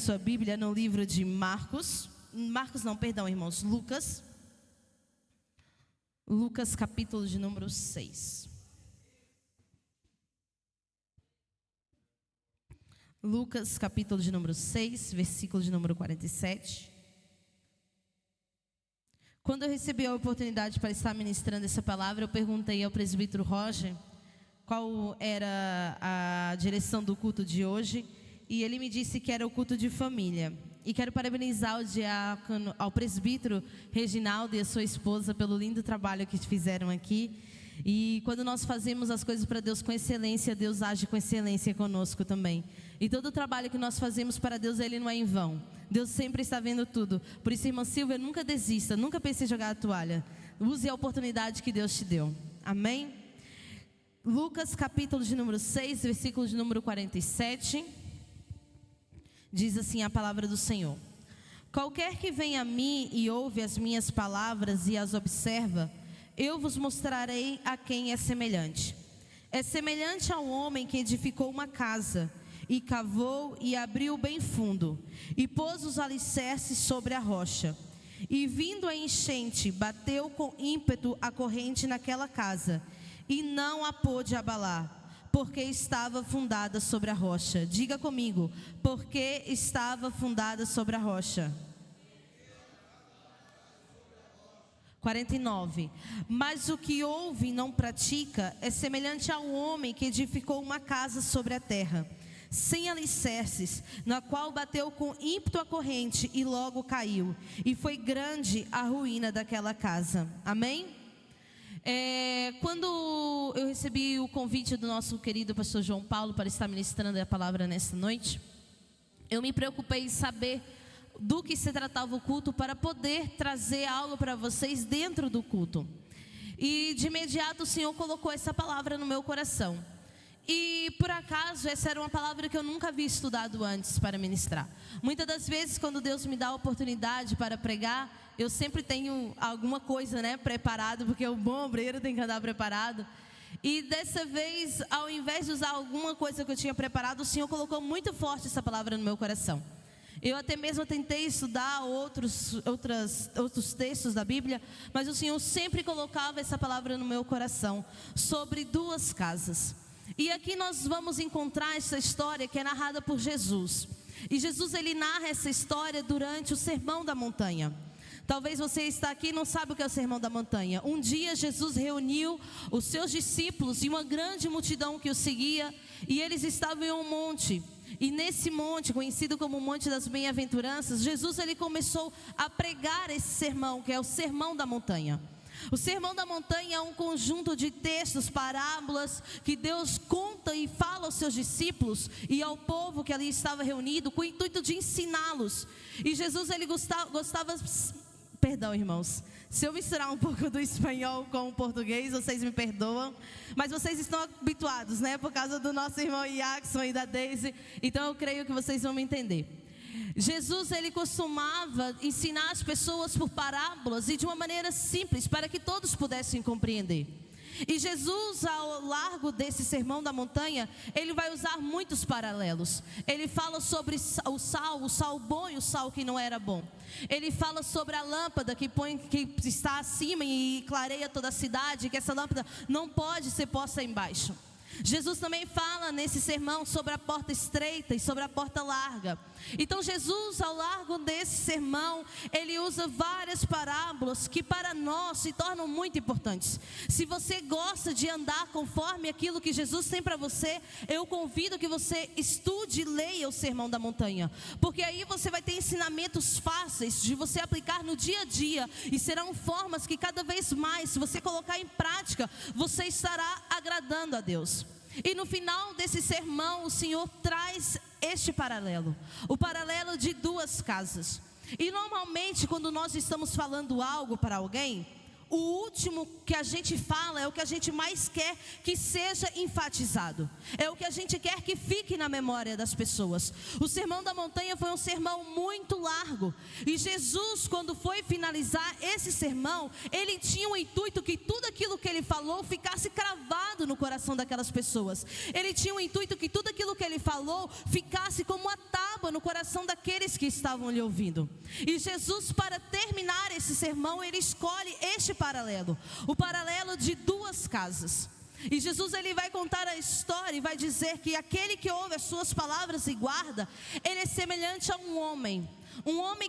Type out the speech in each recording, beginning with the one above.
sua Bíblia no livro de irmãos, Lucas capítulo de número 6. Lucas capítulo de número 6, versículo de número 47. Quando eu recebi a oportunidade para estar ministrando essa palavra, eu perguntei ao presbítero Roger qual era a direção do culto de hoje, e ele me disse que era o culto de família. E quero parabenizar ao presbítero Reginaldo e a sua esposa pelo lindo trabalho que fizeram aqui. E quando nós fazemos as coisas para Deus com excelência, Deus age com excelência conosco também. E todo o trabalho que nós fazemos para Deus, ele não é em vão. Deus sempre está vendo tudo. Por isso, irmã Silvia, nunca desista, nunca pense em jogar a toalha. Use a oportunidade que Deus te deu. Amém? Lucas capítulo de número 6, versículo de número 47. Diz assim a palavra do Senhor: qualquer que vem a mim e ouve as minhas palavras e as observa, eu vos mostrarei a quem é semelhante. É semelhante ao homem que edificou uma casa, e cavou e abriu bem fundo, e pôs os alicerces sobre a rocha. E vindo a enchente, bateu com ímpeto a corrente naquela casa, e não a pôde abalar, porque estava fundada sobre a rocha. Diga comigo, porque estava fundada sobre a rocha. 49. Mas o que ouve e não pratica é semelhante ao homem que edificou uma casa sobre a terra, sem alicerces, na qual bateu com ímpeto a corrente e logo caiu, e foi grande a ruína daquela casa. Amém? Quando eu recebi o convite do nosso querido pastor João Paulo para estar ministrando a palavra nesta noite, eu me preocupei em saber do que se tratava o culto para poder trazer algo para vocês dentro do culto. E de imediato o Senhor colocou essa palavra no meu coração. E por acaso essa era uma palavra que eu nunca havia estudado antes para ministrar. Muitas das vezes quando Deus me dá a oportunidade para pregar, eu sempre tenho alguma coisa, preparado, porque o bom obreiro tem que andar preparado. E dessa vez, ao invés de usar alguma coisa que eu tinha preparado, o Senhor colocou muito forte essa palavra no meu coração. Eu até mesmo tentei estudar outros textos da Bíblia, mas o Senhor sempre colocava essa palavra no meu coração, sobre duas casas. E aqui nós vamos encontrar essa história que é narrada por Jesus. E Jesus, ele narra essa história durante o Sermão da Montanha. Talvez você está aqui e não sabe o que é o Sermão da Montanha. Um dia Jesus reuniu os seus discípulos e uma grande multidão que o seguia, e eles estavam em um monte. E nesse monte, conhecido como o Monte das Bem-aventuranças, Jesus, ele começou a pregar esse sermão, que é o Sermão da Montanha. O Sermão da Montanha é um conjunto de textos, parábolas, que Deus conta e fala aos seus discípulos e ao povo que ali estava reunido, com o intuito de ensiná-los. E Jesus, ele gostava, perdão, irmãos, se eu misturar um pouco do espanhol com o português, vocês me perdoam, mas vocês estão habituados, por causa do nosso irmão Jackson e da Daisy, então eu creio que vocês vão me entender. Jesus, ele costumava ensinar as pessoas por parábolas e de uma maneira simples, para que todos pudessem compreender. E Jesus, ao largo desse Sermão da Montanha, ele vai usar muitos paralelos. Ele fala sobre o sal bom e o sal que não era bom. Ele fala sobre a lâmpada que está acima e clareia toda a cidade, que essa lâmpada não pode ser posta embaixo. Jesus também fala nesse sermão sobre a porta estreita e sobre a porta larga. Então Jesus, ao largo desse sermão, ele usa várias parábolas que para nós se tornam muito importantes. Se você gosta de andar conforme aquilo que Jesus tem para você, eu convido que você estude e leia o Sermão da Montanha, porque aí você vai ter ensinamentos fáceis de você aplicar no dia a dia, e serão formas que cada vez mais, se você colocar em prática, você estará agradando a Deus. E no final desse sermão, o Senhor traz este paralelo, o paralelo de duas casas. E normalmente, quando nós estamos falando algo para alguém, o último que a gente fala é o que a gente mais quer que seja enfatizado. É o que a gente quer que fique na memória das pessoas. O Sermão da Montanha foi um sermão muito largo. E Jesus, quando foi finalizar esse sermão, ele tinha o intuito que tudo aquilo que ele falou ficasse cravado no coração daquelas pessoas. Ele tinha o intuito que tudo aquilo que ele falou ficasse como uma tábua no coração daqueles que estavam lhe ouvindo. E Jesus, para terminar esse sermão, ele escolhe este paralelo, o paralelo de duas casas. E Jesus, ele vai contar a história e vai dizer que aquele que ouve as suas palavras e guarda, ele é semelhante a um homem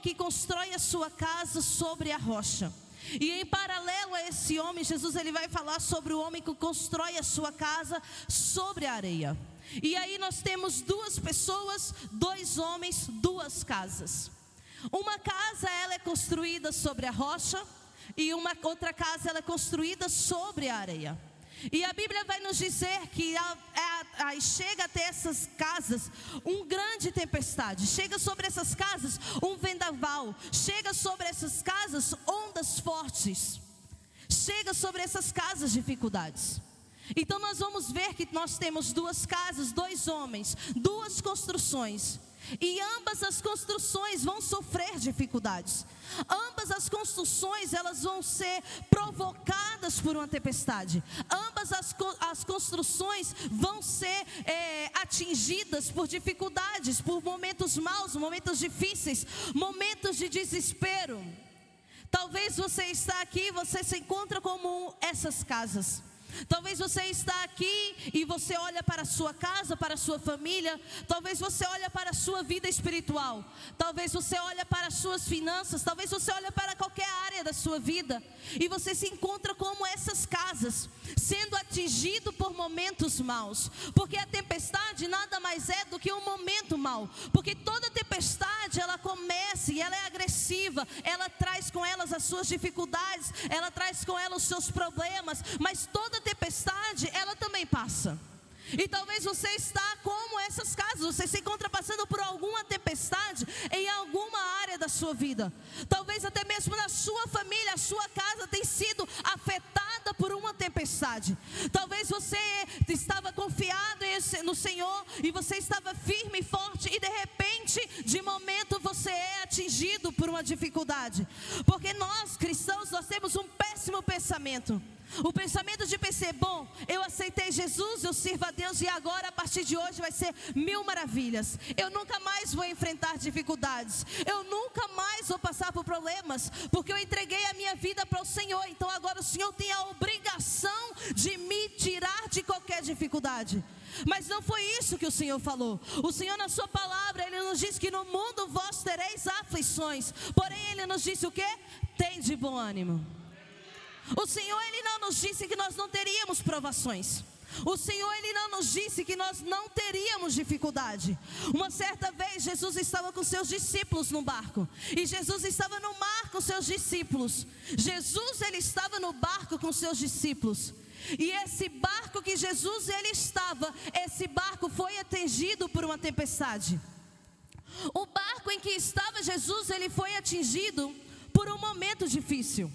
que constrói a sua casa sobre a rocha. E em paralelo a esse homem, Jesus, ele vai falar sobre o homem que constrói a sua casa sobre a areia. E aí nós temos duas pessoas, dois homens, duas casas. Uma casa, ela é construída sobre a rocha, e uma outra casa, ela é construída sobre a areia. E a Bíblia vai nos dizer que chega até essas casas uma grande tempestade, chega sobre essas casas um vendaval, chega sobre essas casas ondas fortes, chega sobre essas casas dificuldades. Então nós vamos ver que nós temos duas casas, dois homens, duas construções. E ambas as construções vão sofrer dificuldades. Ambas as construções, elas vão ser provocadas por uma tempestade. Ambas as construções vão ser atingidas por dificuldades, por momentos maus, momentos difíceis, momentos de desespero. Talvez você está aqui, você se encontra como essas casas. Talvez você está aqui e você olha para a sua casa, para a sua família. Talvez você olha para a sua vida espiritual. Talvez você olha para as suas finanças. Talvez você olha para qualquer área da sua vida e você se encontra como essas casas, sendo atingido por momentos maus. Porque a tempestade nada mais é do que um momento mau. Porque toda tempestade, ela começa e ela é agressiva. Ela traz com elas as suas dificuldades, ela traz com ela os seus problemas. Mas toda tempestade, ela também passa. E talvez você está como essas casas, você se encontra passando por alguma tempestade em alguma área da sua vida. Talvez até mesmo na sua família, a sua casa tem sido afetada por uma tempestade. Talvez você estava confiado no Senhor e você estava firme e forte e de repente, de momento, você é atingido por uma dificuldade. Porque nós cristãos, nós temos um péssimo pensamento. O pensamento de pensar, bom, eu aceitei Jesus, eu sirvo a Deus e agora a partir de hoje vai ser mil maravilhas. Eu nunca mais vou enfrentar dificuldades, eu nunca mais vou passar por problemas, porque eu entreguei a minha vida para o Senhor. Então agora o Senhor tem a obrigação de me tirar de qualquer dificuldade. Mas não foi isso que o Senhor falou. O Senhor na sua palavra, Ele nos diz que no mundo vós tereis aflições. Porém Ele nos disse o quê? Tem de bom ânimo. O Senhor, Ele não nos disse que nós não teríamos provações. O Senhor, Ele não nos disse que nós não teríamos dificuldade. Uma certa vez, Jesus estava com seus discípulos no barco. E Jesus estava no mar com seus discípulos. Jesus, Ele estava no barco com seus discípulos. E esse barco que Jesus, Ele estava, esse barco foi atingido por uma tempestade. O barco em que estava Jesus, ele foi atingido por um momento difícil.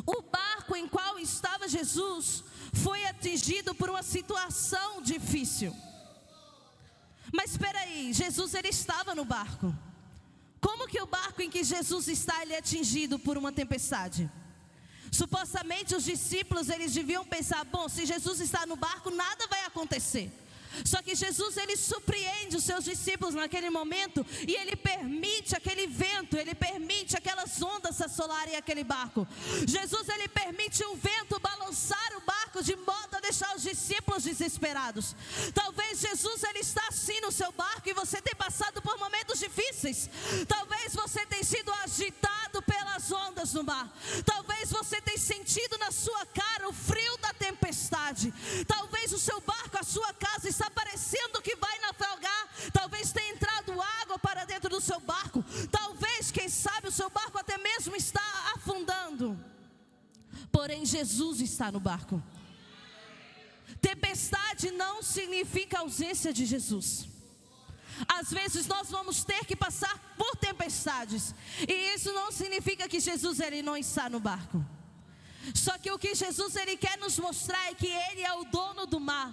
O barco em qual estava Jesus foi atingido por uma situação difícil. Mas espera aí, Jesus ele estava no barco. Como que o barco em que Jesus está, ele é atingido por uma tempestade? Supostamente os discípulos eles deviam pensar, bom, se Jesus está no barco, nada vai acontecer. Só que Jesus ele surpreende os seus discípulos naquele momento e ele permite aquele vento, ele permite aquelas ondas assolarem aquele barco. Jesus ele permite um vento balançar o barco de modo a deixar os discípulos desesperados. Talvez Jesus ele está assim no seu barco e você tem passado por momentos difíceis. Talvez você tenha sido agitado pelas ondas no mar. Talvez você tenha sentido na sua cara o frio da tempestade. Talvez o seu barco, a sua casa está parecendo que vai naufragar. Talvez tenha entrado água para dentro do seu barco. Talvez, quem sabe, o seu barco até mesmo está afundando. Porém, Jesus está no barco. Tempestade não significa ausência de Jesus. Às vezes nós vamos ter que passar por tempestades, e isso não significa que Jesus ele não está no barco. Só que o que Jesus ele quer nos mostrar é que Ele é o dono do mar,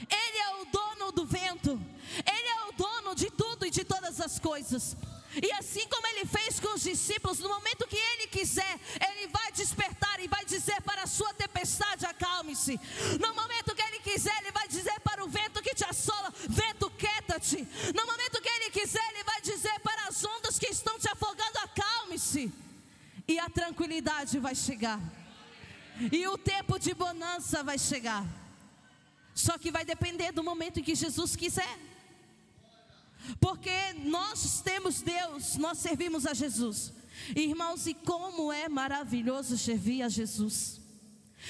Ele é o dono do vento, Ele é o dono de tudo e de todas as coisas. E assim como Ele fez com os discípulos, no momento que Ele quiser, Ele vai despertar e vai dizer para a sua tempestade: acalme-se. No momento que Ele quiser, Ele vai dizer para o vento que te assola: vento, quieta-te. No momento que Ele quiser, Ele vai dizer para as ondas que estão te afogando: acalme-se. E a tranquilidade vai chegar, e o tempo de bonança vai chegar. Só que vai depender do momento em que Jesus quiser. Porque nós temos Deus, nós servimos a Jesus. Irmãos, e como é maravilhoso servir a Jesus.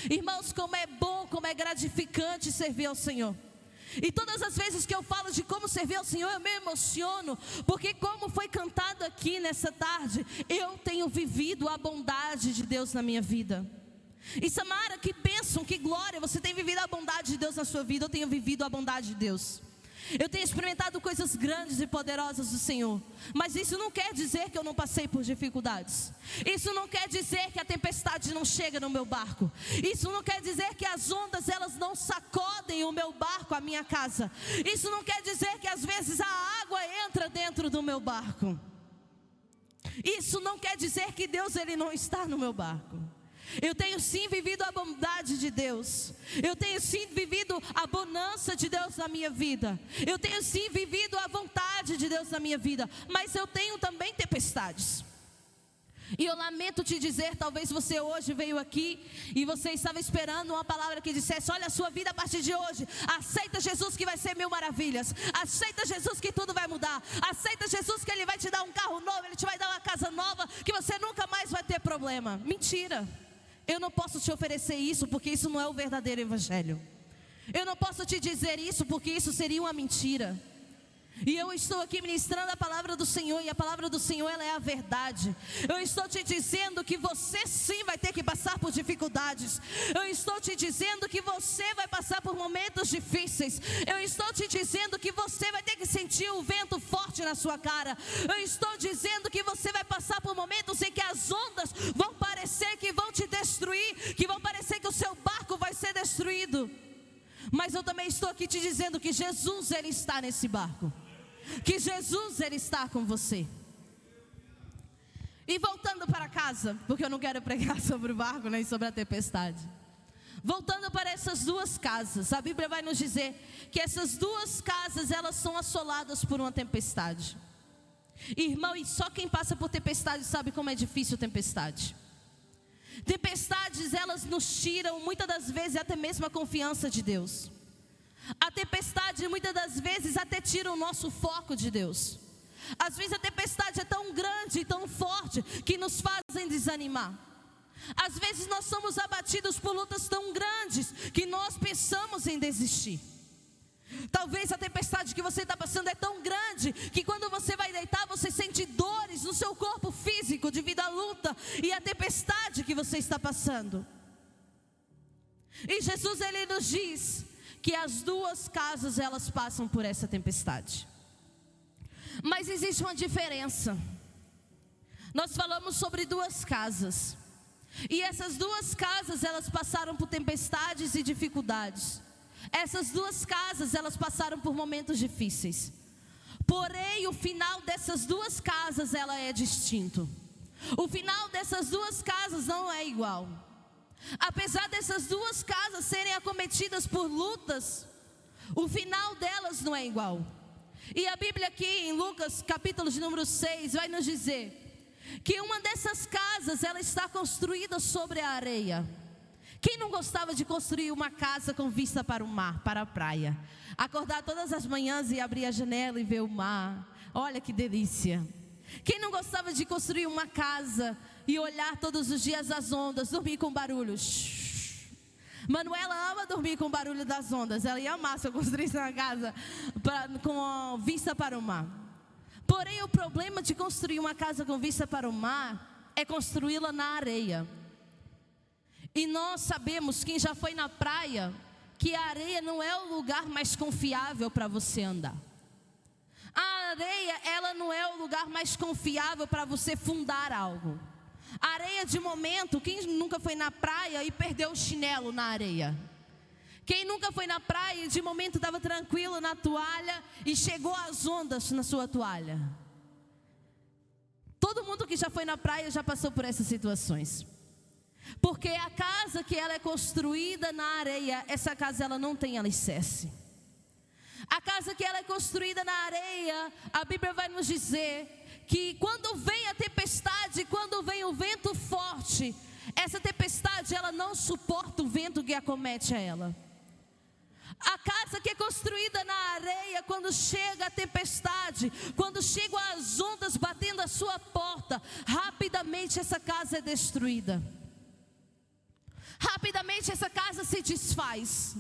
Irmãos, como é bom, como é gratificante servir ao Senhor. E todas as vezes que eu falo de como servir ao Senhor, eu me emociono, porque como foi cantado aqui nessa tarde, eu tenho vivido a bondade de Deus na minha vida. E Samara, que bênção, que glória, você tem vivido a bondade de Deus na sua vida. Eu tenho vivido a bondade de Deus. Eu tenho experimentado coisas grandes e poderosas do Senhor. Mas isso não quer dizer que eu não passei por dificuldades. Isso não quer dizer que a tempestade não chega no meu barco. Isso não quer dizer que as ondas elas não sacodem o meu barco, a minha casa. Isso não quer dizer que às vezes a água entra dentro do meu barco. Isso não quer dizer que Deus ele não está no meu barco. Eu tenho sim vivido a bondade de Deus. Eu tenho sim vivido a bonança de Deus na minha vida. Eu tenho sim vivido a vontade de Deus na minha vida. Mas eu tenho também tempestades. E eu lamento te dizer, talvez você hoje veio aqui e você estava esperando uma palavra que dissesse: olha, a sua vida a partir de hoje, aceita Jesus que vai ser mil maravilhas. Aceita Jesus que tudo vai mudar. Aceita Jesus que Ele vai te dar um carro novo, Ele te vai dar uma casa nova, que você nunca mais vai ter problema. Mentira. Eu não posso te oferecer isso, porque isso não é o verdadeiro evangelho. Eu não posso te dizer isso, porque isso seria uma mentira. E eu estou aqui ministrando a palavra do Senhor, e a palavra do Senhor ela é a verdade. Eu estou te dizendo que você sim vai ter que passar por dificuldades. Eu estou te dizendo que você vai passar por momentos difíceis. Eu estou te dizendo que você vai ter que sentir o vento forte na sua cara. Eu estou dizendo que você vai passar por momentos em que as ondas vão parecer que vão te destruir, que vão parecer que o seu barco vai ser destruído. Mas eu também estou aqui te dizendo que Jesus ele está nesse barco. Que Jesus ele está com você. E voltando para casa, porque eu não quero pregar sobre o barco nem sobre a tempestade. Voltando para essas duas casas, a Bíblia vai nos dizer que essas duas casas elas são assoladas por uma tempestade. Irmão, e só quem passa por tempestade sabe como é difícil tempestade. Tempestades elas nos tiram muitas das vezes até mesmo a confiança de Deus. A tempestade muitas das vezes até tira o nosso foco de Deus. Às vezes a tempestade é tão grande e tão forte que nos fazem desanimar. Às vezes nós somos abatidos por lutas tão grandes que nós pensamos em desistir. Talvez a tempestade que você está passando é tão grande que quando você vai deitar você sente dores no seu corpo físico devido à luta e à tempestade que você está passando. E Jesus ele nos diz que as duas casas elas passam por essa tempestade. Mas existe uma diferença. Nós falamos sobre duas casas. E essas duas casas elas passaram por tempestades e dificuldades. Essas duas casas elas passaram por momentos difíceis. Porém o final dessas duas casas ela é distinto. O final dessas duas casas não é igual. Apesar dessas duas casas serem acometidas por lutas, o final delas não é igual. E a Bíblia aqui em Lucas capítulo de número 6 vai nos dizer que uma dessas casas ela está construída sobre a areia. Quem não gostava de construir uma casa com vista para o mar, para a praia? Acordar todas as manhãs e abrir a janela e ver o mar. Olha que delícia. Quem não gostava de construir uma casa e olhar todos os dias as ondas, dormir com barulho? Manuela ama dormir com o barulho das ondas. Ela ia amar se eu construísse uma casa com vista para o mar. Porém o problema de construir uma casa com vista para o mar é construí-la na areia. E nós sabemos, quem já foi na praia, que a areia não é o lugar mais confiável para você andar. A areia, ela não é o lugar mais confiável para você fundar algo. Areia de momento. Quem nunca foi na praia e perdeu o chinelo na areia? Quem nunca foi na praia e de momento estava tranquilo na toalha e chegou às ondas na sua toalha? Todo mundo que já foi na praia já passou por essas situações. Porque a casa que ela é construída na areia, essa casa ela não tem alicerce. A casa que ela é construída na areia, a Bíblia vai nos dizer que quando vem a tempestade, quando vem o vento forte, essa tempestade ela não suporta o vento que acomete a ela. A casa que é construída na areia, quando chega a tempestade, quando chegam as ondas batendo a sua porta, rapidamente essa casa é destruída. Rapidamente essa casa se desfaz.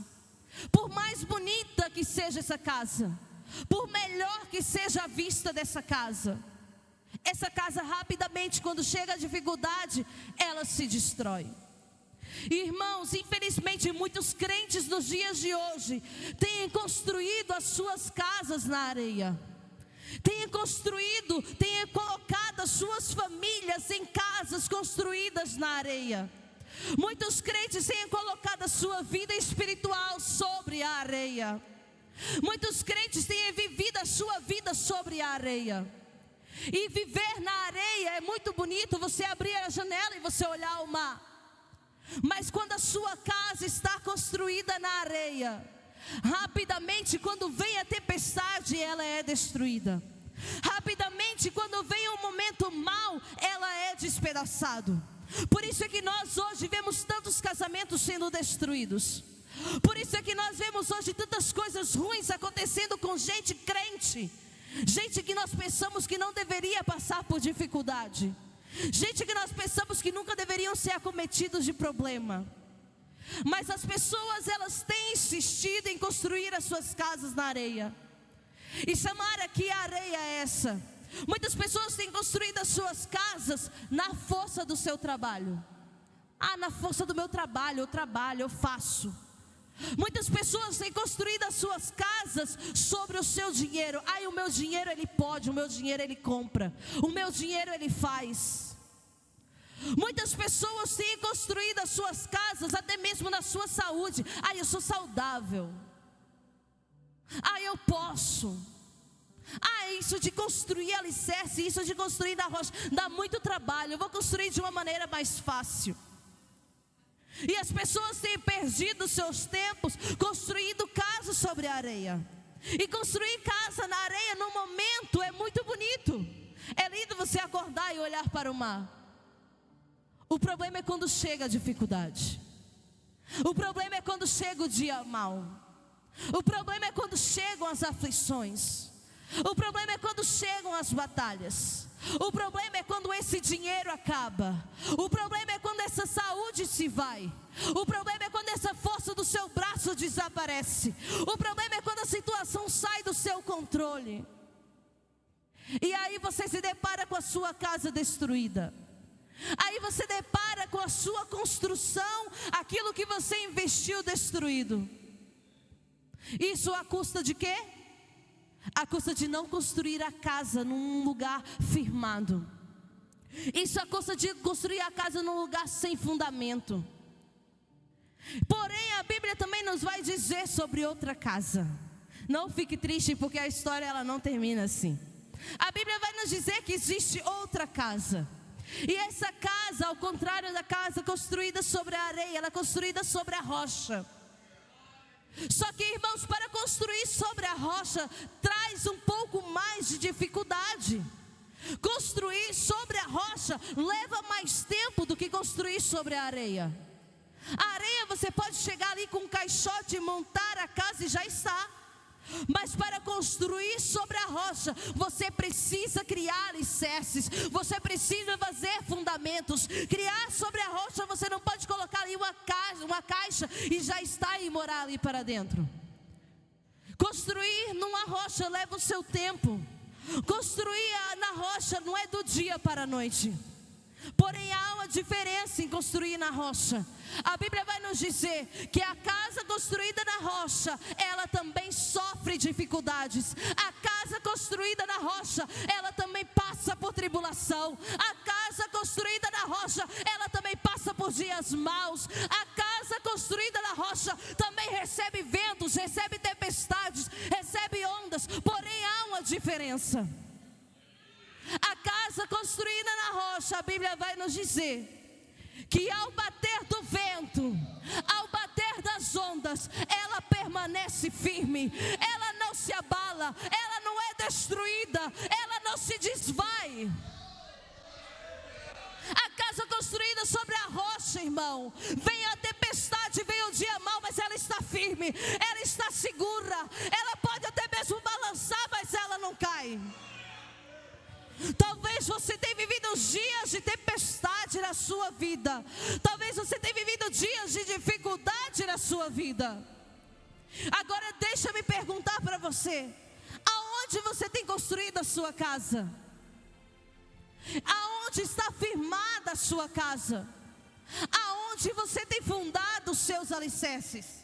Por mais bonita que seja essa casa, por melhor que seja a vista dessa casa, essa casa rapidamente, quando chega a dificuldade, ela se destrói. Irmãos, infelizmente muitos crentes nos dias de hoje têm construído as suas casas na areia, têm colocado as suas famílias em casas construídas na areia. Muitos crentes têm colocado a sua vida espiritual sobre a areia. Muitos crentes têm vivido a sua vida sobre a areia. E viver na areia é muito bonito, você abrir a janela e você olhar o mar. Mas quando a sua casa está construída na areia, rapidamente quando vem a tempestade, ela é destruída. Rapidamente quando vem um momento mau, ela é despedaçada. Por isso é que nós hoje vemos tantos casamentos sendo destruídos. Por isso é que nós vemos hoje tantas coisas ruins acontecendo com gente crente. Gente que nós pensamos que não deveria passar por dificuldade. Gente que nós pensamos que nunca deveriam ser acometidos de problema. Mas as pessoas, elas têm insistido em construir as suas casas na areia. E Samara, que areia é essa? Muitas pessoas têm construído as suas casas na força do seu trabalho. Na força do meu trabalho, eu faço. Muitas pessoas têm construído as suas casas sobre o seu dinheiro. O meu dinheiro ele pode, o meu dinheiro ele compra, o meu dinheiro ele faz. Muitas pessoas têm construído as suas casas até mesmo na sua saúde. Eu sou saudável. Eu posso. Isso de construir alicerce, isso de construir na rocha, dá muito trabalho. Eu vou construir de uma maneira mais fácil. E as pessoas têm perdido seus tempos construindo casas sobre a areia. E construir casa na areia no momento é muito bonito. É lindo você acordar e olhar para o mar. O problema é quando chega a dificuldade. O problema é quando chega o dia mau. O problema é quando chegam as aflições. O problema é quando chegam as batalhas. O problema é quando esse dinheiro acaba. O problema é quando essa saúde se vai. O problema é quando essa força do seu braço desaparece. O problema é quando a situação sai do seu controle. E aí você se depara com a sua casa destruída. Aí você depara com a sua construção, aquilo que você investiu destruído. Isso à custa de quê? À custa de não construir a casa num lugar firmado. Isso à custa de construir a casa num lugar sem fundamento. Porém, a Bíblia também nos vai dizer sobre outra casa. Não fique triste, porque a história ela não termina assim. A Bíblia vai nos dizer que existe outra casa. E essa casa, ao contrário da casa construída sobre a areia, ela é construída sobre a rocha. Só que, irmãos, para construir sobre a rocha traz um pouco mais de dificuldade. Construir sobre a rocha leva mais tempo do que construir sobre a areia. A areia você pode chegar ali com um caixote e montar a casa e já está. Mas para construir sobre a rocha, você precisa criar alicerces, você precisa fazer fundamentos. Criar sobre a rocha, você não pode colocar ali uma caixa e já está e morar ali para dentro. Construir numa rocha leva o seu tempo. Construir na rocha não é do dia para a noite. Porém há uma diferença em construir na rocha. A Bíblia vai nos dizer que a casa construída na rocha, ela também sofre dificuldades. A casa construída na rocha, ela também passa por tribulações. tribulação. A casa construída na rocha, ela também passa por dias maus. A casa construída na rocha também recebe ventos, recebe tempestades, recebe ondas. Porém há uma diferença. A casa construída na rocha, a Bíblia vai nos dizer que ao bater do vento, ao bater das ondas, ela permanece firme, ela não se abala, ela não é destruída, ela não se desvai. A casa construída sobre a rocha, irmão, vem a tempestade, vem o dia mau, mas ela está firme, ela está segura, ela pode até mesmo balançar, mas ela não cai. Talvez você tenha vivido dias de tempestade na sua vida. Talvez você tenha vivido dias de dificuldade na sua vida. Agora deixa-me perguntar para você: aonde você tem construído a sua casa? Aonde está firmada a sua casa? Aonde você tem fundado os seus alicerces?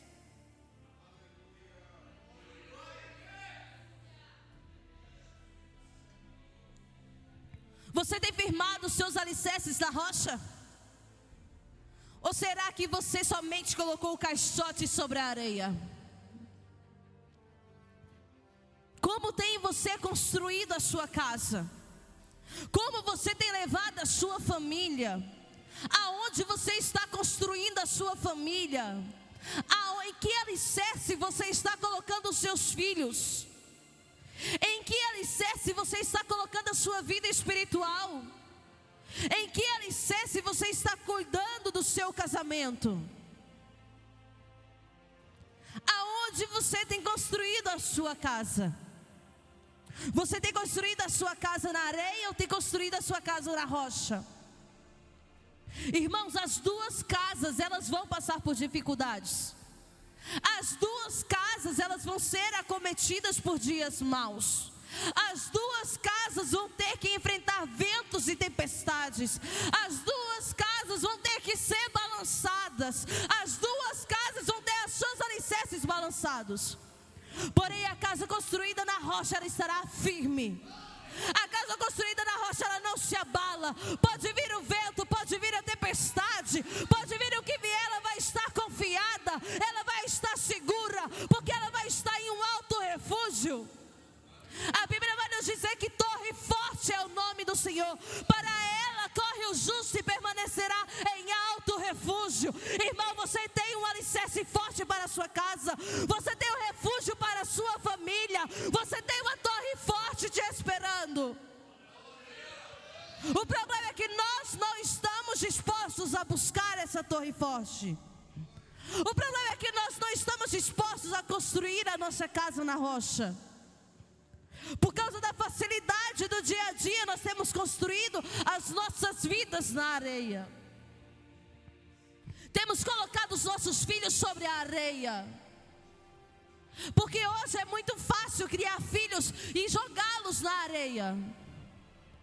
Você tem firmado os seus alicerces na rocha? Ou será que você somente colocou o caixote sobre a areia? Como tem você construído a sua casa? Como você tem levado a sua família? Aonde você está construindo a sua família? Em que alicerce você está colocando os seus filhos? Em que alicerce você está colocando a sua vida espiritual? Em que alicerce você está cuidando do seu casamento? Aonde você tem construído a sua casa? Você tem construído a sua casa na areia ou tem construído a sua casa na rocha? Irmãos, as duas casas, elas vão passar por dificuldades. As duas casas, elas vão ser acometidas por dias maus. As duas casas vão ter que enfrentar ventos e tempestades. As duas casas vão ter que ser balançadas. As duas casas vão ter os seus alicerces balançados. Porém a casa construída na rocha, ela estará firme. A casa construída na rocha, ela não se abala. Pode vir o vento, pode vir a tempestade, pode vir o que vier, ela vai estar confiada, ela vai estar segura, porque ela vai estar em um alto refúgio. A Bíblia vai nos dizer que torre forte é o nome do Senhor. Para ela corre o justo e permanecerá em alto refúgio. Irmão, você tem um alicerce forte para a sua casa. Você tem um refúgio para a sua família. Você tem uma torre forte te esperando. O problema é que nós não estamos dispostos a buscar essa torre forte. O problema é que nós não estamos dispostos a construir a nossa casa na rocha. Por causa da facilidade do dia a dia, nós temos construído as nossas vidas na areia. Temos colocado os nossos filhos sobre a areia. Porque hoje é muito fácil criar filhos e jogá-los na areia.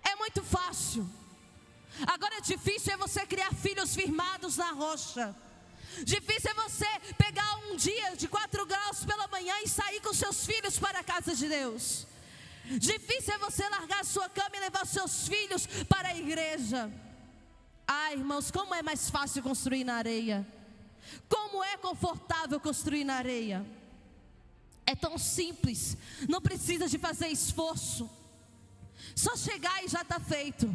É muito fácil. Agora difícil é você criar filhos firmados na rocha. Difícil é você pegar um dia de 4 graus pela manhã e sair com seus filhos para a casa de Deus. Difícil é você largar a sua cama e levar seus filhos para a igreja. Ai, irmãos, como é mais fácil construir na areia. Como é confortável construir na areia. É tão simples, não precisa de fazer esforço. Só chegar e já está feito.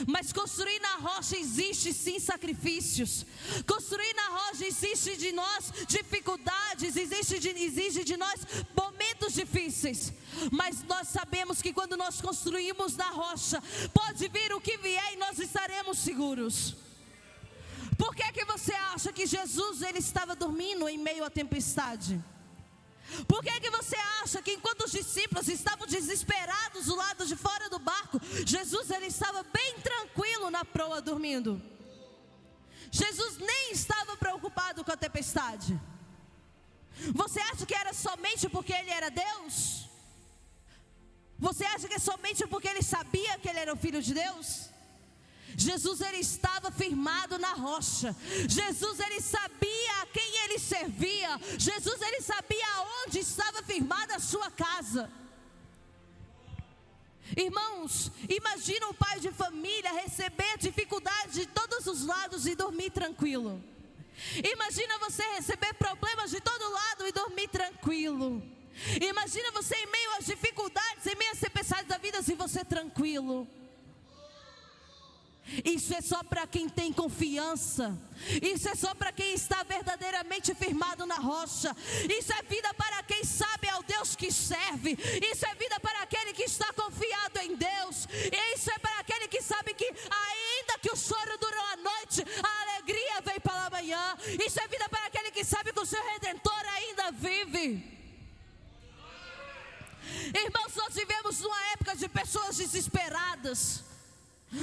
Mas construir na rocha existe sim sacrifícios. Construir na rocha existe de nós dificuldades, exige de nós momentos difíceis. Mas nós sabemos que quando nós construímos na rocha, pode vir o que vier e nós estaremos seguros. Por que você acha que Jesus ele estava dormindo em meio à tempestade? Por que você acha que enquanto os discípulos estavam desesperados do lado de fora do barco, Jesus ele estava bem tranquilo na proa dormindo? Jesus nem estava preocupado com a tempestade. Você acha que era somente porque ele era Deus? Você acha que é somente porque ele sabia que ele era o Filho de Deus? Jesus ele estava firmado na rocha. Jesus ele sabia a quem ele servia. Jesus ele sabia aonde estava firmada a sua casa. Irmãos, imagina um pai de família receber dificuldades de todos os lados e dormir tranquilo. Imagina você receber problemas de todo lado e dormir tranquilo. Imagina você em meio às dificuldades, em meio às tempestades da vida, e você tranquilo. Isso é só para quem tem confiança. Isso é só para quem está verdadeiramente firmado na rocha. Isso é vida para quem sabe ao Deus que serve. Isso é vida para aquele que está confiado em Deus. E isso é para aquele que sabe que ainda que o choro dure a noite, a alegria vem pela manhã. Isso é vida para aquele que sabe que o seu Redentor ainda vive. Irmãos, nós vivemos numa época de pessoas desesperadas,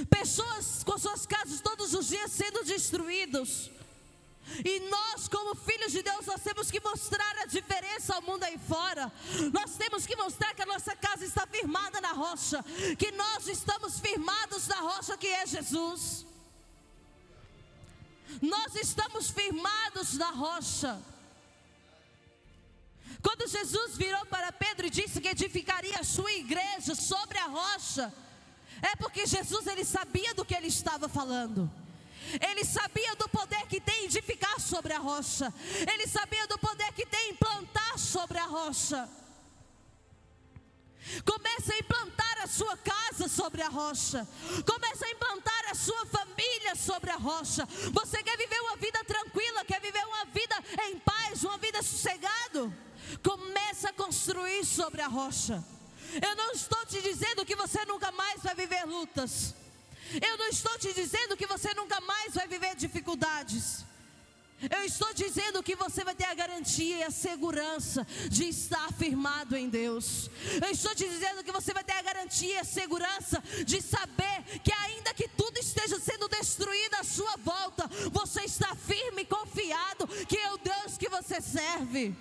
pessoas com suas casas todos os dias sendo destruídos. E nós, como filhos de Deus, nós temos que mostrar a diferença ao mundo aí fora. Nós temos que mostrar que a nossa casa está firmada na rocha, que nós estamos firmados na rocha que é Jesus. Nós estamos firmados na rocha. Quando Jesus virou para Pedro e disse que edificaria a sua igreja sobre a rocha, é porque Jesus, ele sabia do que ele estava falando. Ele sabia do poder que tem em edificar sobre a rocha. Ele sabia do poder que tem em plantar sobre a rocha. Comece a implantar a sua casa sobre a rocha. Comece a implantar a sua família sobre a rocha. Você quer viver uma vida tranquila, quer viver uma vida em paz, uma vida sossegada? Comece a construir sobre a rocha. Eu não estou te dizendo que você nunca mais vai viver lutas. Eu não estou te dizendo que você nunca mais vai viver dificuldades. Eu estou dizendo que você vai ter a garantia e a segurança de estar firmado em Deus. Eu estou te dizendo que você vai ter a garantia e a segurança de saber que ainda que tudo esteja sendo destruído à sua volta, você está firme e confiado que é o Deus que você serve.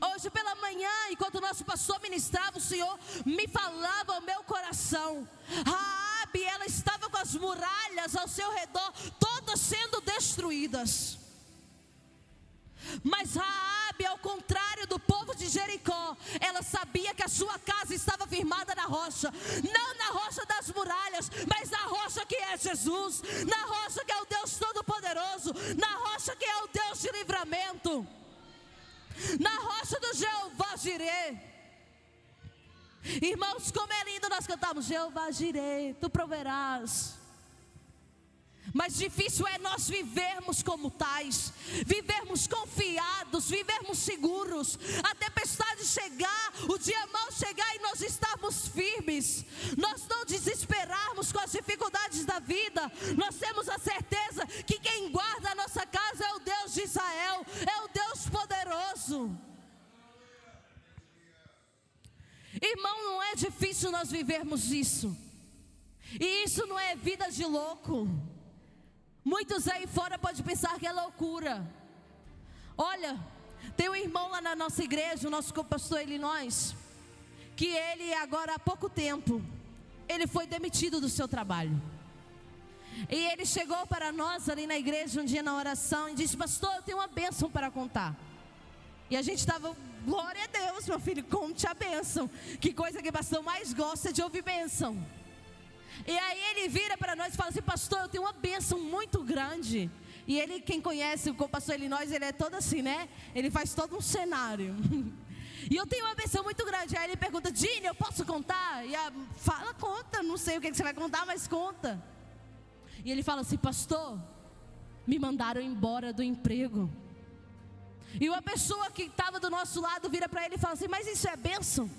Hoje pela manhã, enquanto o nosso pastor ministrava, o Senhor me falava ao meu coração. Raabe, ela estava com as muralhas ao seu redor todas sendo destruídas. Mas Raabe, ao contrário do povo de Jericó, ela sabia que a sua casa estava firmada na rocha. Não na rocha das muralhas, mas na rocha que é Jesus. Na rocha que é o Deus Todo-Poderoso. Na rocha que é o Deus de livramento. Na rocha do Jeová Jirê. Irmãos, como é lindo nós cantamos Jeová Jirê, tu proverás. Mas difícil é nós vivermos como tais, vivermos confiados, vivermos seguros. A tempestade chegar, o dia mau chegar e nós estarmos firmes. Nós não desesperarmos com as dificuldades da vida. Nós temos a certeza que quem guarda a nossa casa é o Deus de Israel, é o Deus poderoso. Irmão, não é difícil nós vivermos isso. E isso não é vida de louco. Muitos aí fora podem pensar que é loucura. Olha, tem um irmão lá na nossa igreja, o nosso pastor Illinois, que ele agora há pouco tempo, ele foi demitido do seu trabalho. E ele chegou para nós ali na igreja um dia na oração e disse: pastor, eu tenho uma bênção para contar. E a gente estava, glória a Deus, meu filho, conte a bênção. Que coisa que o pastor mais gosta de ouvir bênção. E aí ele vira para nós e fala assim: pastor, eu tenho uma bênção muito grande. E ele, quem conhece o pastor Illinois, ele é todo assim, né? Ele faz todo um cenário. E eu tenho uma bênção muito grande. Aí ele pergunta: Dini, eu posso contar? E ela fala: conta, não sei o que você vai contar, mas conta. E ele fala assim: pastor, me mandaram embora do emprego. E uma pessoa que estava do nosso lado vira para ele e fala assim: mas isso é bênção?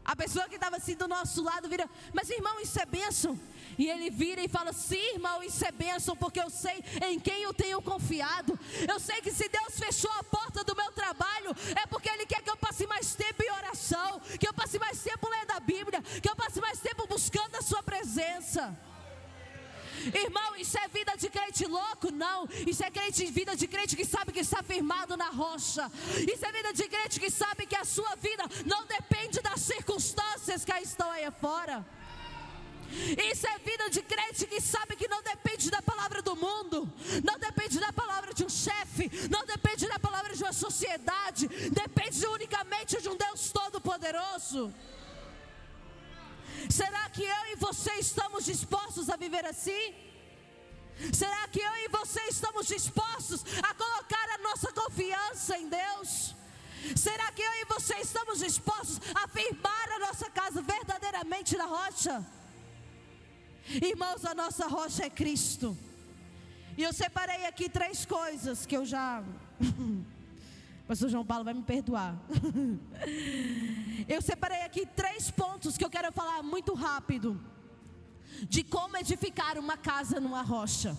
A pessoa que estava assim do nosso lado vira: mas irmão, isso é bênção? E ele vira e fala: sim, irmão, isso é bênção, porque eu sei em quem eu tenho confiado. Eu sei que se Deus fechou a porta do meu trabalho, é porque Ele quer que eu passe mais tempo em oração, que eu passe mais tempo lendo a Bíblia, que eu passe mais tempo buscando a sua presença. Irmão, isso é vida de crente louco? Não, isso é vida de crente que sabe que está firmado na rocha. Isso é vida de crente que sabe que a sua vida não depende das circunstâncias que estão aí fora. Isso é vida de crente que sabe que não depende da palavra do mundo, não depende da palavra de um chefe, não depende da palavra de uma sociedade, depende unicamente de um Deus Todo-Poderoso. Será que eu e você estamos dispostos a viver assim? Será que eu e você estamos dispostos a colocar a nossa confiança em Deus? Será que eu e você estamos dispostos a firmar a nossa casa verdadeiramente na rocha? Irmãos, a nossa rocha é Cristo. E eu separei aqui 3 coisas que eu já... O pastor João Paulo vai me perdoar. Eu separei aqui 3 pontos que eu quero falar muito rápido, de como edificar uma casa numa rocha.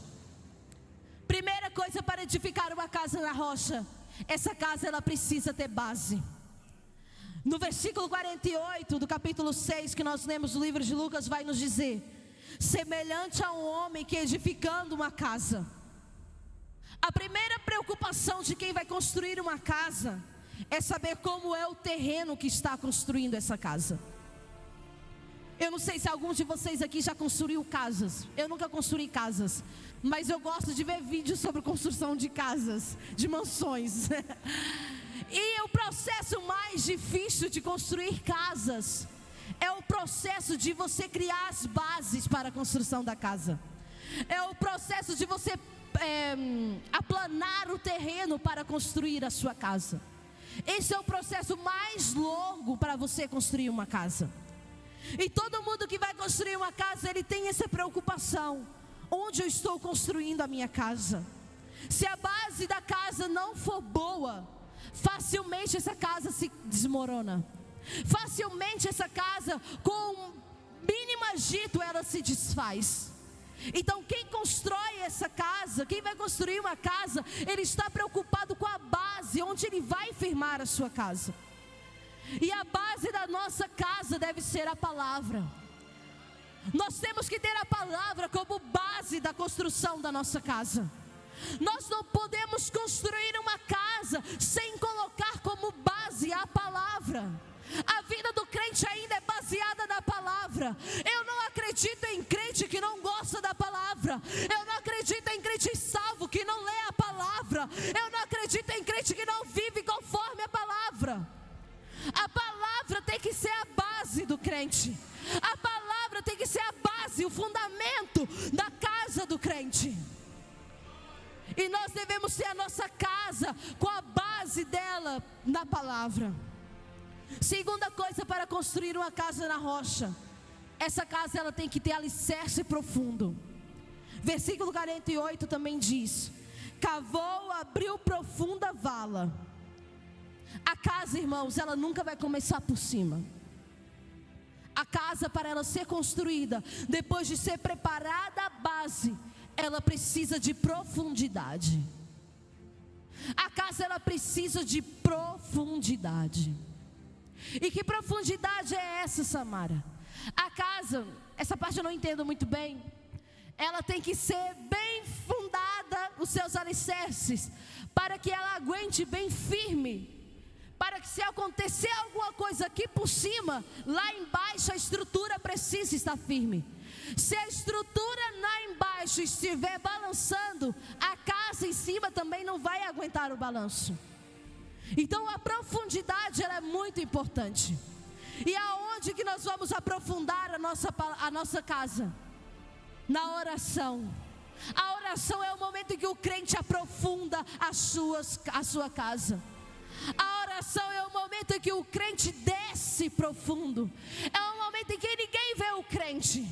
Primeira coisa para edificar uma casa na rocha: essa casa ela precisa ter base. No versículo 48 do capítulo 6 que nós lemos no livro de Lucas, vai nos dizer: semelhante a um homem que edificando uma casa. A primeira preocupação de quem vai construir uma casa é saber como é o terreno que está construindo essa casa. Eu não sei se alguns de vocês aqui já construiu casas. Eu nunca construí casas, mas eu gosto de ver vídeos sobre construção de casas, de mansões. E o processo mais difícil de construir casas é o processo de você criar as bases para a construção da casa. É o processo de você aplanar o terreno para construir a sua casa. Esse é o processo mais longo para você construir uma casa. E todo mundo que vai construir uma casa, ele tem essa preocupação: onde eu estou construindo a minha casa? Se a base da casa não for boa, facilmente essa casa se desmorona. Facilmente essa casa, com mínimo agito, ela se desfaz. Então quem constrói essa casa, quem vai construir uma casa, ele está preocupado com a base, onde ele vai firmar a sua casa. E a base da nossa casa deve ser a palavra. Nós temos que ter a palavra como base da construção da nossa casa. Nós não podemos construir uma casa sem colocar como base a palavra. A vida do crente ainda é baseada na palavra. Eu não acredito em crente que não gosta da palavra. Eu não acredito em crente salvo que não lê a palavra. Eu não acredito em crente que não vive conforme a palavra. A palavra tem que ser a base do crente. A palavra tem que ser a base, o fundamento da casa do crente. E nós devemos ter a nossa casa com a base dela na palavra. Segunda coisa para construir uma casa na rocha: essa casa ela tem que ter alicerce profundo. Versículo 48 também diz: cavou, abriu profunda vala. A casa, irmãos, ela nunca vai começar por cima. A casa, para ela ser construída, depois de ser preparada a base, ela precisa de profundidade. A casa, ela precisa de profundidade. E que profundidade é essa, Samara? A casa, essa parte eu não entendo muito bem. Ela tem que ser bem fundada, os seus alicerces, para que ela aguente bem firme, para que se acontecer alguma coisa aqui por cima, lá embaixo a estrutura precisa estar firme. Se a estrutura lá embaixo estiver balançando, a casa em cima também não vai aguentar o balanço. Então a profundidade ela é muito importante. E aonde que nós vamos aprofundar a nossa casa? Na oração. A oração é o momento em que o crente aprofunda a sua casa. A oração é o momento em que o crente desce profundo. É o momento em que ninguém vê o crente.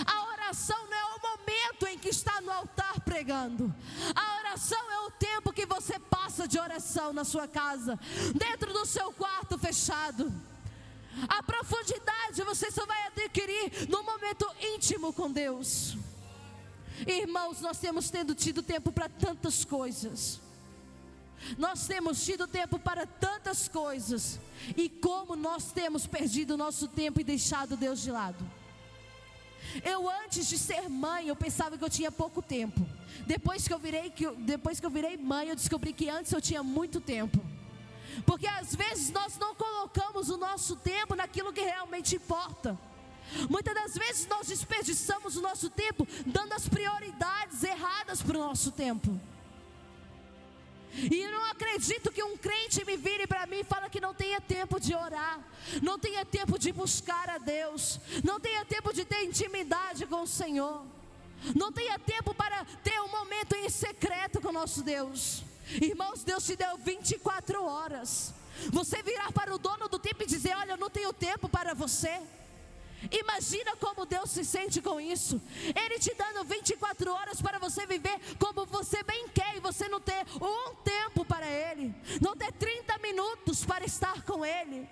A oração não é o momento em que está no altar pregando. A oração é o tempo que você passa de oração na sua casa, dentro do seu quarto fechado. A profundidade você só vai adquirir no momento íntimo com Deus. Irmãos, nós temos tido tempo para tantas coisas. Nós temos tido tempo para tantas coisas. E como nós temos perdido o nosso tempo e deixado Deus de lado. Eu antes de ser mãe, eu pensava que eu tinha pouco tempo. Depois que eu virei mãe, eu descobri que antes eu tinha muito tempo. Porque às vezes nós não colocamos o nosso tempo naquilo que realmente importa. Muitas das vezes nós desperdiçamos o nosso tempo dando as prioridades erradas para o nosso tempo. E eu não acredito que um crente me vire para mim e fale que não tenha tempo de orar, não tenha tempo de buscar a Deus, não tenha tempo de ter intimidade com o Senhor, não tenha tempo para ter um momento em secreto com o nosso Deus. Irmãos, Deus te deu 24 horas. Você virar para o dono do tempo e dizer: olha, eu não tenho tempo para você. Imagina como Deus se sente com isso. Ele te dando 24 horas para você viver como você bem quer, e você não ter um tempo para Ele, não ter 30 minutos para estar com Ele.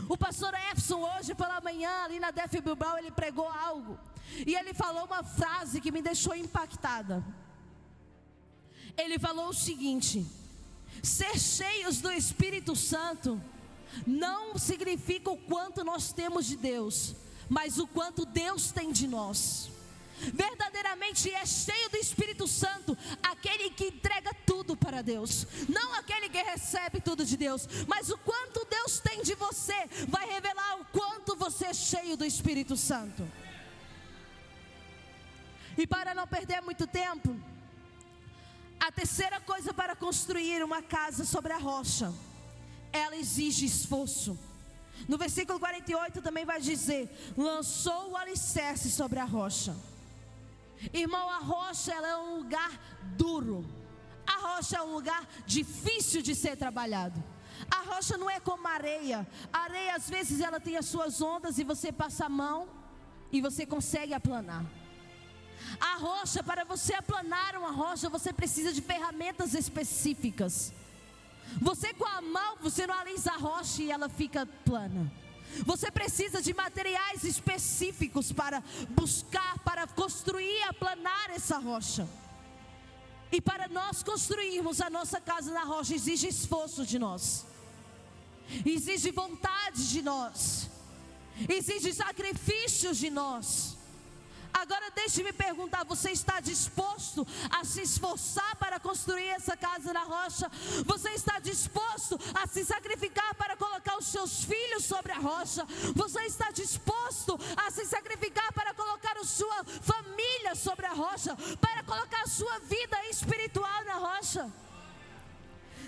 O pastor Efson, hoje pela manhã, ali na DF Bilbao, ele pregou algo, e ele falou uma frase que me deixou impactada. Ele falou o seguinte: ser cheios do Espírito Santo não significa o quanto nós temos de Deus, mas o quanto Deus tem de nós. Verdadeiramente é cheio do Espírito Santo aquele que entrega tudo para Deus, não aquele que recebe tudo de Deus, mas o quanto Deus tem de você vai revelar o quanto você é cheio do Espírito Santo. E para não perder muito tempo, a terceira coisa para construir uma casa sobre a rocha, ela exige esforço. No versículo 48 também vai dizer: lançou o alicerce sobre a rocha. Irmão, a rocha, ela é um lugar duro. A rocha é um lugar difícil de ser trabalhado. A rocha não é como a areia. A areia, às vezes, ela tem as suas ondas e você passa a mão e você consegue aplanar. A rocha, para você aplanar uma rocha, você precisa de ferramentas específicas. Você com a mão, você não alisa a rocha e ela fica plana. Você precisa de materiais específicos para buscar, para construir, aplanar essa rocha. E para nós construirmos a nossa casa na rocha, exige esforço de nós, exige vontade de nós, exige sacrifícios de nós. Agora deixe-me perguntar: você está disposto a se esforçar para construir essa casa na rocha? Você está disposto a se sacrificar para colocar os seus filhos sobre a rocha? Você está disposto a se sacrificar para colocar a sua família sobre a rocha? Para colocar a sua vida espiritual na rocha?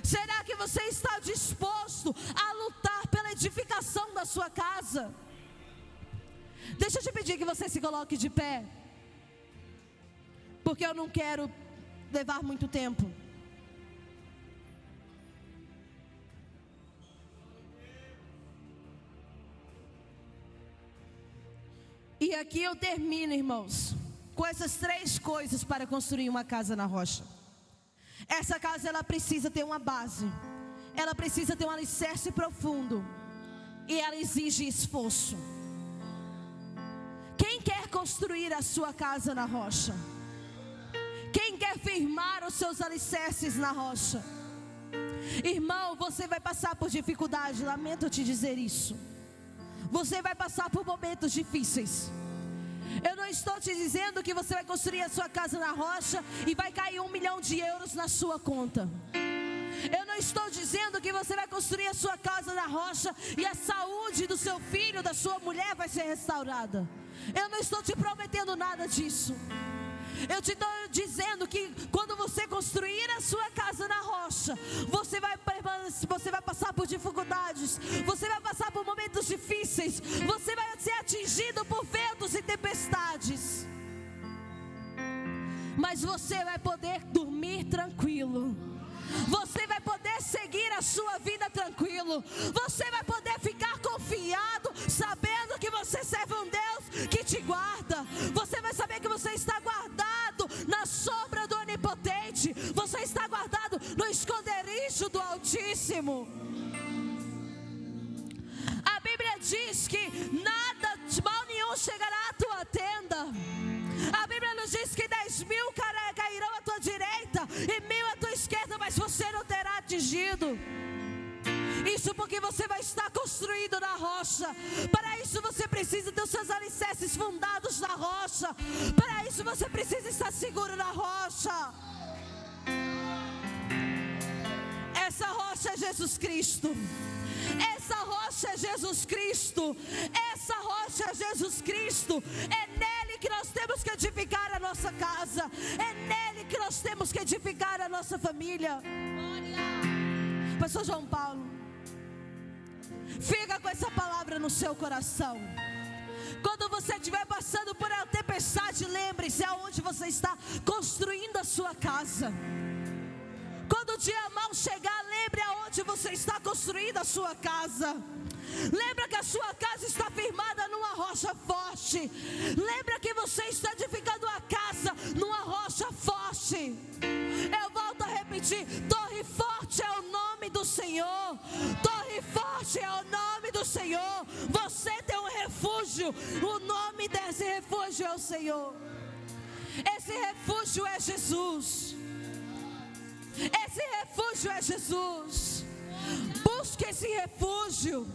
Será que você está disposto a lutar pela edificação da sua casa? Deixa eu te pedir que você se coloque de pé, porque eu não quero levar muito tempo. E aqui eu termino, irmãos, com essas 3 coisas para construir uma casa na rocha. Essa casa, ela precisa ter uma base, ela precisa ter um alicerce profundo, e ela exige esforço. Quem quer construir a sua casa na rocha? Quem quer firmar os seus alicerces na rocha? Irmão, você vai passar por dificuldade, lamento te dizer isso. Você vai passar por momentos difíceis. Eu não estou te dizendo que você vai construir a sua casa na rocha e vai cair 1 milhão de euros na sua conta. Eu não estou dizendo que você vai construir a sua casa na rocha e a saúde do seu filho, da sua mulher vai ser restaurada. Eu não estou te prometendo nada disso. Eu te estou dizendo que quando você construir a sua casa na rocha, você vai passar por dificuldades, você vai passar por momentos difíceis, você vai ser atingido por ventos e tempestades, mas você vai poder dormir tranquilo. Você vai poder seguir a sua vida tranquilo. Você vai poder ficar confiado, sabendo que você serve um Deus que te guarda. Você vai saber que você está guardado na sombra do Onipotente. Você está guardado no esconderijo do Altíssimo. A Bíblia diz que nada, mal nenhum chegará à tua tenda. A Bíblia nos diz que 10.000 cairão à tua direita e 1.000 à tua esquerda, mas você não terá atingido. Isso porque você vai estar construído na rocha. Para isso você precisa ter os seus alicerces fundados na rocha. Para isso você precisa estar seguro na rocha. Essa rocha é Jesus Cristo. Essa rocha é Jesus Cristo. Essa rocha é Jesus Cristo. É nele nele que nós temos que edificar a nossa casa, é nele que nós temos que edificar a nossa família. Pastor João Paulo, fica com essa palavra no seu coração. Quando você estiver passando por uma tempestade, lembre-se aonde você está construindo a sua casa. Quando o dia mau chegar, lembre aonde você está construindo a sua casa. Lembra que a sua casa está firmada numa rocha forte. Lembra que você está edificando a casa numa rocha forte. Eu volto a repetir: torre forte é o nome do Senhor. Torre forte é o nome do Senhor. Você tem um refúgio. O nome desse refúgio é o Senhor. Esse refúgio é Jesus. Esse refúgio é Jesus. Busque esse refúgio,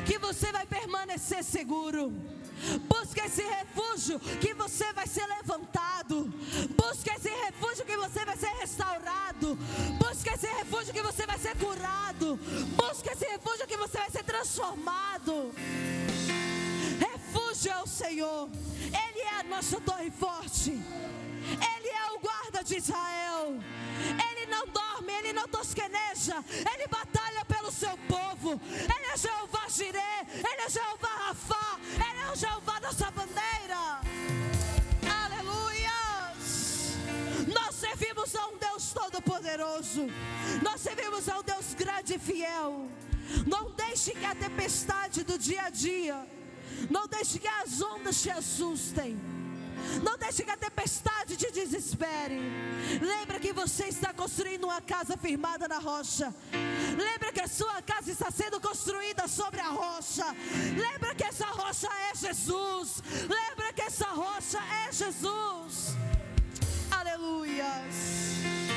que você vai permanecer seguro. Busque esse refúgio, que você vai ser levantado. Busque esse refúgio, que você vai ser restaurado. Busque esse refúgio, que você vai ser curado. Busque esse refúgio, que você vai ser transformado. Refúgio é o Senhor. Ele é a nossa torre forte. Ele é o guarda de Israel. Ele não dorme, ele não tosqueneja. Ele batalha pelo seu povo. Ele é Jeová Jireh. Ele é Jeová Rafá. Ele é o Jeová nossa bandeira. Aleluias. Nós servimos a um Deus todo-poderoso. Nós servimos a um Deus grande e fiel. Não deixe que a tempestade do dia a dia, não deixe que as ondas te assustem. Não deixe que a tempestade te desespere. Lembra que você está construindo uma casa firmada na rocha. Lembra que a sua casa está sendo construída sobre a rocha. Lembra que essa rocha é Jesus. Lembra que essa rocha é Jesus. Aleluias.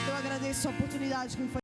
Eu agradeço a oportunidade que me foi